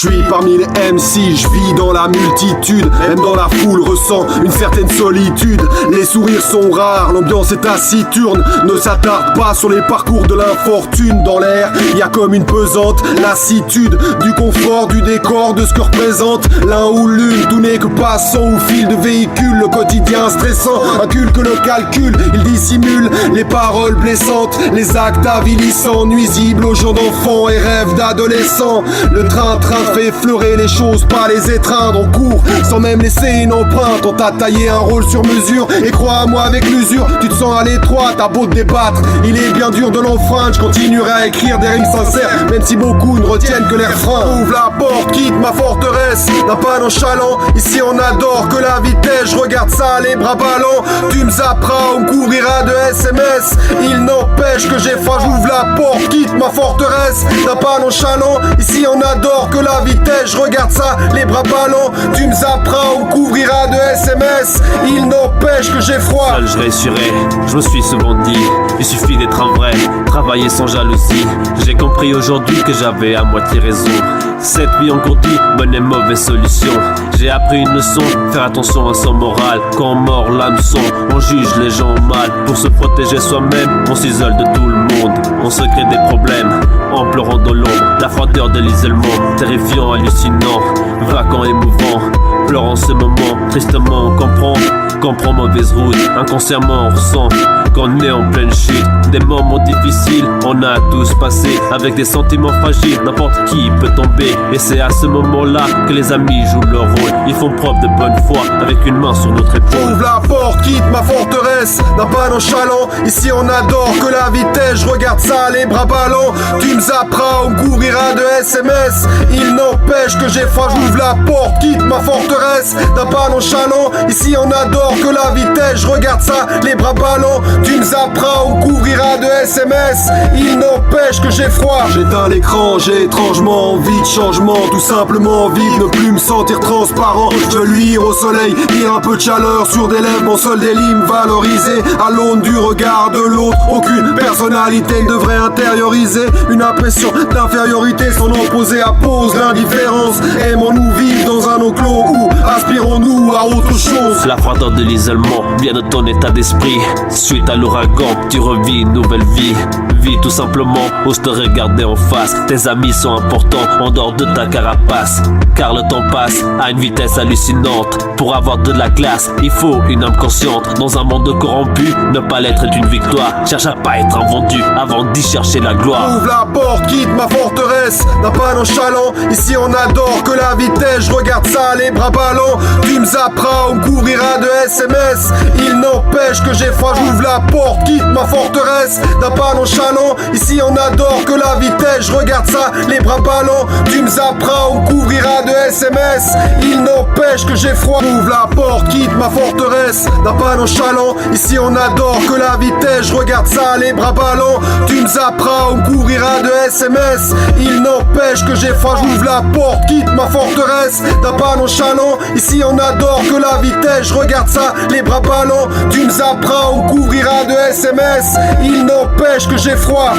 Je suis parmi les MC, je vis dans la multitude. Même dans la foule, ressens une certaine solitude. Les sourires sont rares, l'ambiance est taciturne. Ne s'attarde pas sur les parcours de l'infortune. Dans l'air, y a comme une pesante lassitude du confort, du décor, de ce que représente l'un ou l'une. Tout n'est que passant ou fil de véhicule. Le quotidien stressant inculque le calcul. Il dissimule les paroles blessantes, les actes avilissants, nuisibles aux gens d'enfants et rêves d'adolescents. Le train-train fait fleurer les choses, pas les étreindre. On court sans même laisser une empreinte. On t'a taillé un rôle sur mesure et crois-moi avec l'usure, tu te sens à l'étroit. T'as beau te débattre, il est bien dur de l'enfreindre. Je continuerai à écrire des rimes sincères, même si beaucoup ne retiennent que les refrains. Ouvre la porte, quitte ma forteresse, n'a pas nonchalant. Ici on adore que la vitesse, je regarde ça les bras ballants. Tu me zapperas, on me couvrira de SMS. Il n'empêche que j'ai froid, j'ouvre la porte, quitte ma forteresse, n'a pas nonchalant. Ici on adore que la vitesse, je regarde ça les bras ballants. Tu me zapperas, on me couvrira de SMS. Il n'empêche que j'ai froid. Seul je réussirai, je me suis souvent dit, il suffit d'être un vrai, travailler sans jalousie. J'ai compris aujourd'hui que j'avais à moitié raison. Cette vie engourdie, bonne et mauvaise solution. J'ai appris une leçon, faire attention à son moral. Quand on mord l'hameçon, on juge les gens mal. Pour se protéger soi-même, on s'isole de tout le monde. On se crée des problèmes, en pleurant dans l'ombre. La froideur de l'isolement, terrifiant, hallucinant, vacant, émouvant. Pleurant ce moment, tristement on comprend mauvaise route, inconsciemment on ressent qu'on est en pleine chute. Des moments difficiles, on a tous passé avec des sentiments fragiles, n'importe qui peut tomber. Et c'est à ce moment-là que les amis jouent leur rôle. Ils font preuve de bonne foi avec une main sur notre épaule. Ouvre la porte, quitte ma forteresse, n'a pas nonchalant. Ici on adore que la vitesse, je regarde ça les bras ballants. Tu me zapperas, on me couvrira de SMS. Il n'empêche que j'ai froid, j'ouvre la porte, quitte ma forteresse, n'a pas nonchalant. Ici on adore que la vitesse, je regarde ça les bras ballants. Tu me zapperas, on me couvrira de SMS. Il n'empêche que j'ai froid. J'éteins l'écran, j'ai étrangement envie de changement. Tout simplement vivre, ne plus me sentir transparent. Je veux luire au soleil, lire un peu de chaleur sur des lèvres. Mon seul délit me valoriser à l'aune du regard de l'autre. Aucune personnalité ne devrait intérioriser une impression d'infériorité. Son opposé appose l'indifférence. Aimons-nous vivre dans un enclos ou aspirons-nous à autre chose? La froideur de l'isolement vient de ton état d'esprit. Suite à l'ouragan, tu revis une nouvelle vie. Vis tout simplement, ose te regarder en face. Tes amis sont importants en dehors de ta carapace. Car le temps passe à une vitesse hallucinante. Pour avoir de la classe, il faut une âme consciente. Dans un monde corrompu, ne pas l'être est une victoire. Cherche à pas être un vendu avant d'y chercher la gloire. Ouvre la porte, quitte ma forteresse, n'a pas nonchalant. Ici on adore que la vitesse, je regarde ça les bras ballants. Tu me zapperas, on me couvrira de SMS. Il n'empêche que j'ai froid, j'ouvre la porte, quitte ma forteresse, n'a pas nonchalant. Ici on adore que la vitesse, je regarde ça les bras ballants. Tu me zapperas, on me couvrira de SMS. Il n'empêche que j'ai froid. Ouvre la porte, quitte ma forteresse, n'a pas nonchalant. Ici on adore que la vitesse, je regarde ça les bras ballants. Tu me zapperas, on me couvrira de SMS. Il n'empêche que j'ai froid, j'ouvre la porte, quitte ma forteresse, n'a pas nonchalant. Ici on adore que la vitesse, je regarde ça les bras ballants. Tu me zapperas, on me couvrira de SMS. Il n'empêche que j'ai froid.